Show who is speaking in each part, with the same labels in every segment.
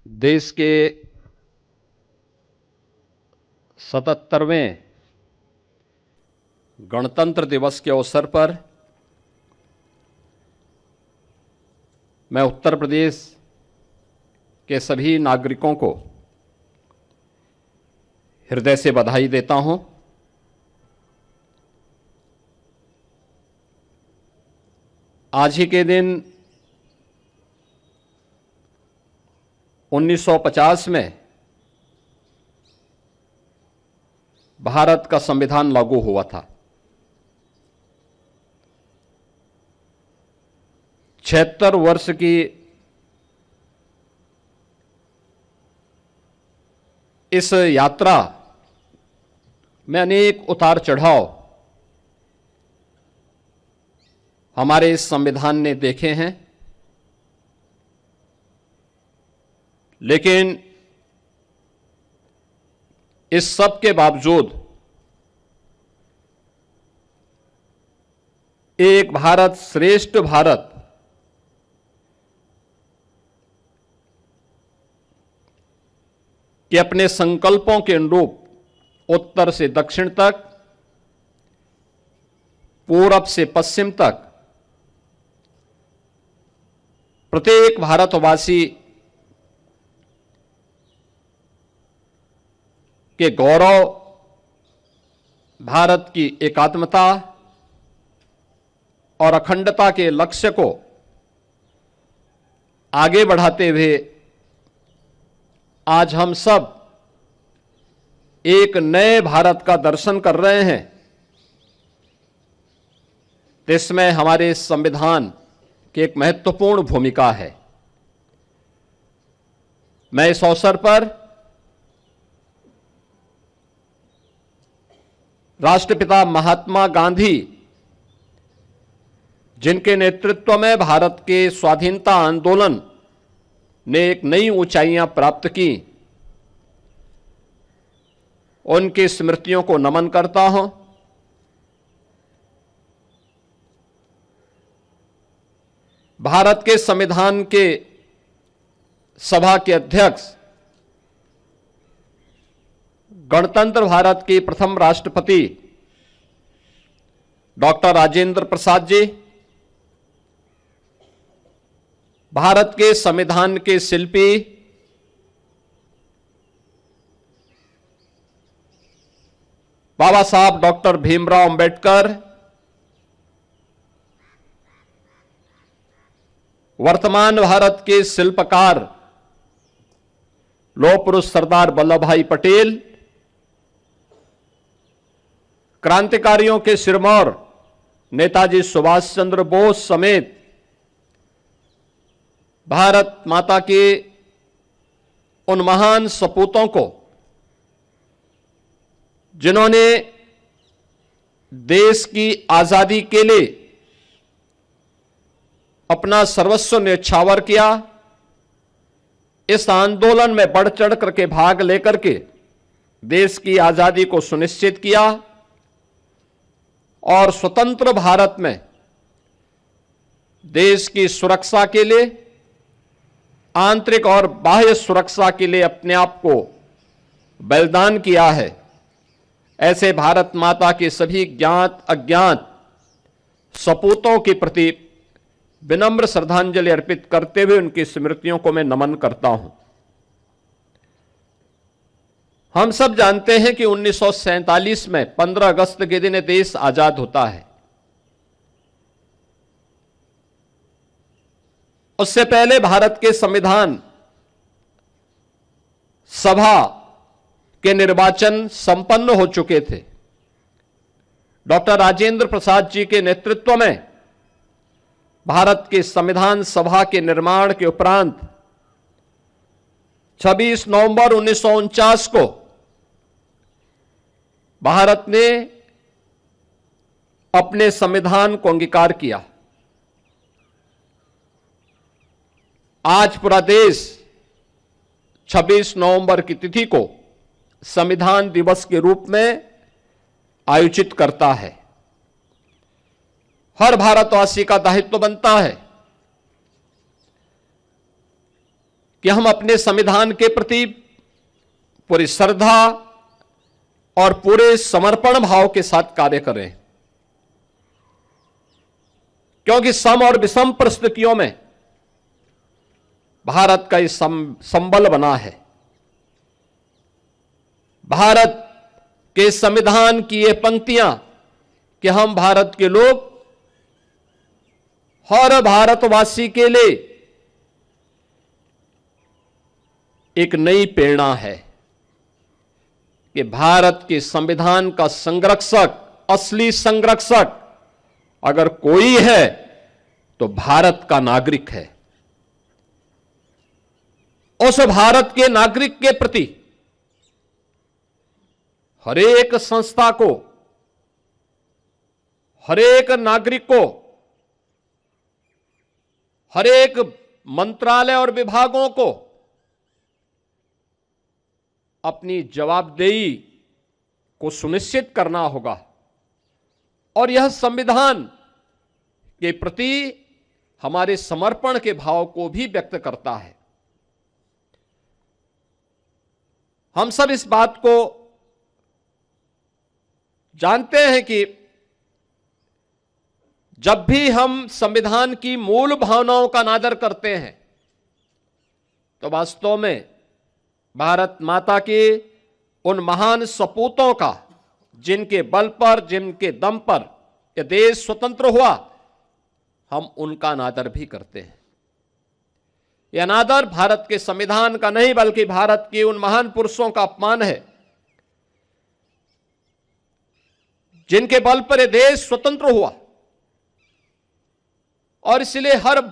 Speaker 1: देश के 77वें गणतंत्र दिवस के अवसर पर मैं उत्तर प्रदेश के सभी नागरिकों को हृदय से बधाई देता हूं। आज ही के दिन 1950 में भारत का संविधान लागू हुआ था। 76 वर्ष की इस यात्रा में अनेक उतार चढ़ाव हमारे इस संविधान ने देखे हैं, लेकिन इस सब के बावजूद एक भारत श्रेष्ठ भारत के अपने संकल्पों के अनुरूप उत्तर से दक्षिण तक, पूरब से पश्चिम तक प्रत्येक भारतवासी के गौरव, भारत की एकात्मता और अखंडता के लक्ष्य को आगे बढ़ाते हुए आज हम सब एक नए भारत का दर्शन कर रहे हैं। इसमें हमारे संविधान की एक महत्वपूर्ण भूमिका है। मैं इस अवसर पर राष्ट्रपिता महात्मा गांधी, जिनके नेतृत्व में भारत के स्वाधीनता आंदोलन ने एक नई ऊंचाइयां प्राप्त की, उनकी स्मृतियों को नमन करता हूं। भारत के संविधान के सभा के अध्यक्ष, गणतंत्र भारत के प्रथम राष्ट्रपति डॉक्टर राजेंद्र प्रसाद जी, भारत के संविधान के शिल्पी बाबा साहब डॉक्टर भीमराव अंबेडकर, वर्तमान भारत के शिल्पकार लौह पुरुष सरदार वल्लभ भाई पटेल, क्रांतिकारियों के सिरमौर नेताजी सुभाष चंद्र बोस समेत भारत माता के उन महान सपूतों को, जिन्होंने देश की आजादी के लिए अपना सर्वस्व न्यौछावर किया, इस आंदोलन में बढ़ चढ़ करके भाग लेकर के देश की आजादी को सुनिश्चित किया और स्वतंत्र भारत में देश की सुरक्षा के लिए, आंतरिक और बाह्य सुरक्षा के लिए अपने आप को बलिदान किया है। ऐसे भारत माता के सभी ज्ञात अज्ञात सपूतों के प्रति विनम्र श्रद्धांजलि अर्पित करते हुए उनकी स्मृतियों को मैं नमन करता हूं। हम सब जानते हैं कि 1947 में 15 अगस्त के दिन देश आजाद होता है। उससे पहले भारत के संविधान सभा के निर्वाचन संपन्न हो चुके थे। डॉक्टर राजेंद्र प्रसाद जी के नेतृत्व में भारत के संविधान सभा के निर्माण के उपरांत 26 नवंबर 1949 को भारत ने अपने संविधान को अंगीकार किया। आज पूरा देश 26 नवंबर की तिथि को संविधान दिवस के रूप में आयोजित करता है। हर भारतवासी का दायित्व बनता है कि हम अपने संविधान के प्रति पूरी श्रद्धा और पूरे समर्पण भाव के साथ कार्य करें, क्योंकि सम और विषम परिस्थितियों में भारत का ये संबल बना है। भारत के संविधान की ये पंक्तियां कि हम भारत के लोग, हर भारतवासी के लिए एक नई प्रेरणा है कि भारत के संविधान का संरक्षक, असली संरक्षक अगर कोई है तो भारत का नागरिक है। उस भारत के नागरिक के प्रति हरेक संस्था को, हरेक नागरिक को, हरेक मंत्रालय और विभागों को अपनी जवाबदेही को सुनिश्चित करना होगा और यह संविधान के प्रति हमारे समर्पण के भाव को भी व्यक्त करता है। हम सब इस बात को जानते हैं कि जब भी हम संविधान की मूल भावनाओं का अनादर करते हैं तो वास्तव में भारत माता के उन महान सपूतों का, जिनके बल पर, जिनके दम पर यह देश स्वतंत्र हुआ, हम उनका अनादर भी करते हैं। यह अनादर भारत के संविधान का नहीं बल्कि भारत के उन महान पुरुषों का अपमान है जिनके बल पर यह देश स्वतंत्र हुआ। और इसलिए हर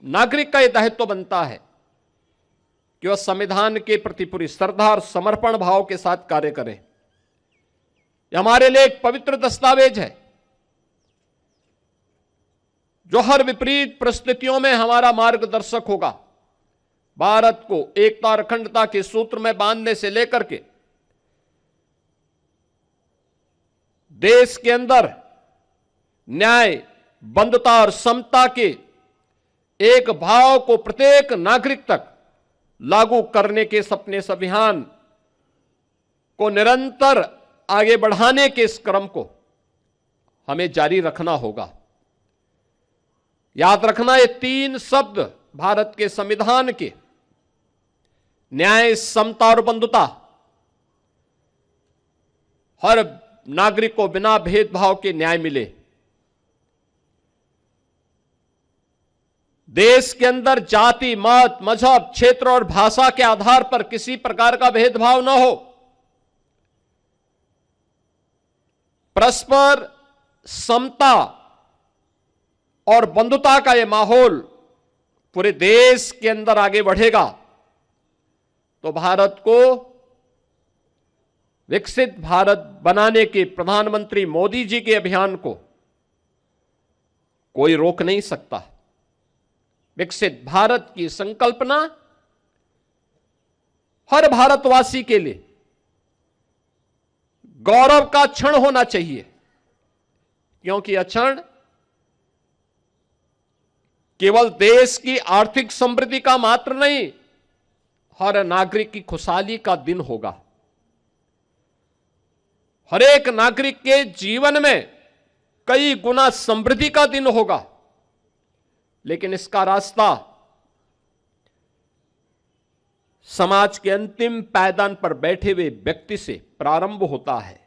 Speaker 1: नागरिक का यह दायित्व बनता है कि वह संविधान के प्रति पूरी श्रद्धा और समर्पण भाव के साथ कार्य करें। यह हमारे लिए एक पवित्र दस्तावेज है जो हर विपरीत परिस्थितियों में हमारा मार्गदर्शक होगा। भारत को एकता और अखंडता के सूत्र में बांधने से लेकर के देश के अंदर न्याय, बंधुता और समता के एक भाव को प्रत्येक नागरिक तक लागू करने के सपने, इस अभियान को निरंतर आगे बढ़ाने के इस क्रम को हमें जारी रखना होगा। याद रखना, ये तीन शब्द भारत के संविधान के, न्याय, समता और बंधुता, हर नागरिक को बिना भेदभाव के न्याय मिले। देश के अंदर जाति, मत, मजहब, क्षेत्र और भाषा के आधार पर किसी प्रकार का भेदभाव न हो। परस्पर समता और बंधुता का यह माहौल पूरे देश के अंदर आगे बढ़ेगा तो भारत को विकसित भारत बनाने के प्रधानमंत्री मोदी जी के अभियान को कोई रोक नहीं सकता। विकसित भारत की संकल्पना हर भारतवासी के लिए गौरव का क्षण होना चाहिए, क्योंकि यह क्षण केवल देश की आर्थिक समृद्धि का मात्र नहीं, हर नागरिक की खुशहाली का दिन होगा। हर एक नागरिक के जीवन में कई गुना समृद्धि का दिन होगा, लेकिन इसका रास्ता समाज के अंतिम पायदान पर बैठे हुए व्यक्ति से प्रारंभ होता है।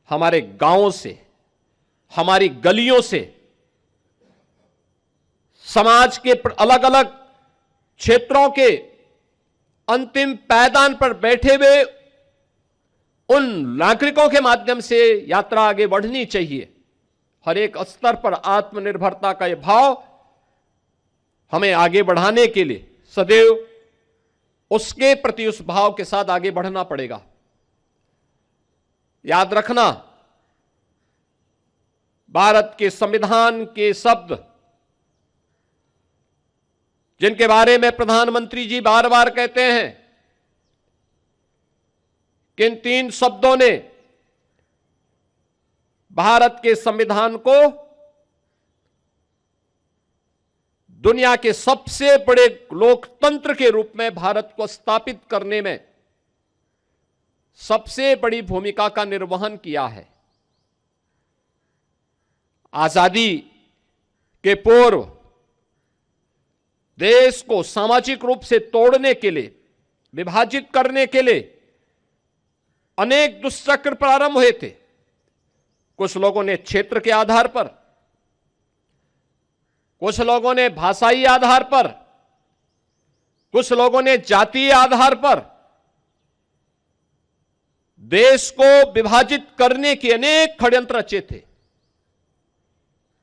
Speaker 1: हमारे गांवों से, हमारी गलियों से, समाज के अलग अलग क्षेत्रों के अंतिम पायदान पर बैठे हुए उन नागरिकों के माध्यम से यात्रा आगे बढ़नी चाहिए। हर एक स्तर पर आत्मनिर्भरता का यह भाव हमें आगे बढ़ाने के लिए सदैव उसके प्रति, उस भाव के साथ आगे बढ़ना पड़ेगा। याद रखना, भारत के संविधान के शब्द जिनके बारे में प्रधानमंत्री जी बार बार कहते हैं कि इन तीन शब्दों ने भारत के संविधान को दुनिया के सबसे बड़े लोकतंत्र के रूप में भारत को स्थापित करने में सबसे बड़ी भूमिका का निर्वहन किया है। आजादी के पूर्व देश को सामाजिक रूप से तोड़ने के लिए, विभाजित करने के लिए अनेक दुष्चक्र प्रारंभ हुए थे। कुछ लोगों ने क्षेत्र के आधार पर, कुछ लोगों ने भाषाई आधार पर, कुछ लोगों ने जातीय आधार पर देश को विभाजित करने के अनेक षड्यंत्र रचे थे,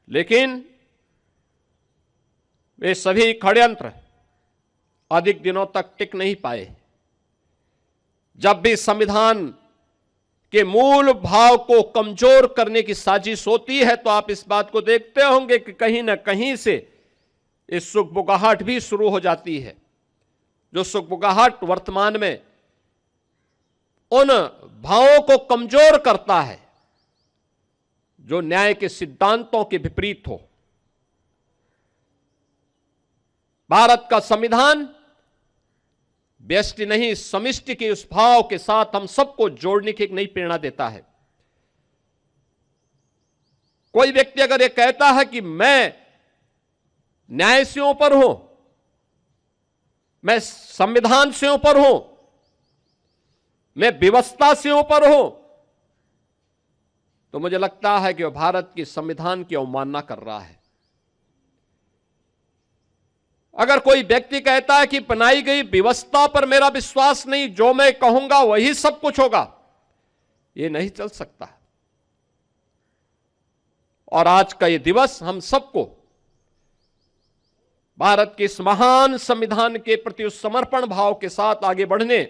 Speaker 1: लेकिन वे सभी षड्यंत्र अधिक दिनों तक टिक नहीं पाए। जब भी संविधान के मूल भाव को कमजोर करने की साजिश होती है तो आप इस बात को देखते होंगे कि कहीं ना कहीं से इस सुगबुगाहट भी शुरू हो जाती है, जो सुगबुगाहट वर्तमान में उन भावों को कमजोर करता है जो न्याय के सिद्धांतों के विपरीत हो। भारत का संविधान व्यष्टि नहीं, समिष्टि के उस भाव के साथ हम सबको जोड़ने की एक नई प्रेरणा देता है। कोई व्यक्ति अगर यह कहता है कि मैं न्याय से ऊपर हूं, मैं संविधान से ऊपर हूं, मैं व्यवस्था से ऊपर हूं, तो मुझे लगता है कि वह भारत के संविधान की अवमानना कर रहा है। अगर कोई व्यक्ति कहता है कि बनाई गई व्यवस्था पर मेरा विश्वास नहीं, जो मैं कहूंगा वही सब कुछ होगा, यह नहीं चल सकता। और आज का यह दिवस हम सबको भारत के इस महान संविधान के प्रति उस समर्पण भाव के साथ आगे बढ़ने,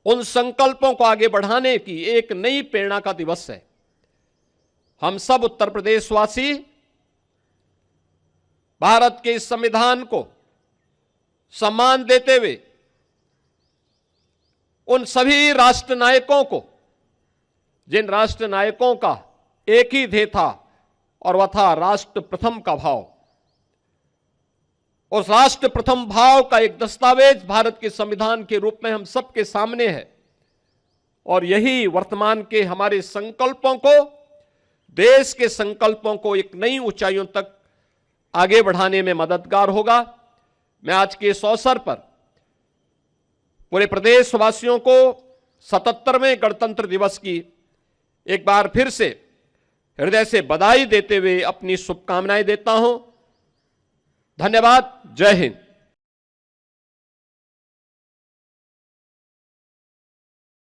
Speaker 1: उन संकल्पों को आगे बढ़ाने की एक नई प्रेरणा का दिवस है। हम सब उत्तर प्रदेशवासी भारत के इस संविधान को सम्मान देते हुए उन सभी राष्ट्र नायकों को, जिन राष्ट्र नायकों का एक ही ध्येय था और वह था राष्ट्र प्रथम का भाव, उस राष्ट्र प्रथम भाव का एक दस्तावेज भारत के संविधान के रूप में हम सबके सामने है। और यही वर्तमान के हमारे संकल्पों को, देश के संकल्पों को एक नई ऊंचाइयों तक आगे बढ़ाने में मददगार होगा। मैं आज के इस अवसर पर पूरे प्रदेशवासियों को 77वें गणतंत्र दिवस की एक बार फिर से हृदय से बधाई देते हुए अपनी शुभकामनाएं देता हूं। धन्यवाद। जय हिंद।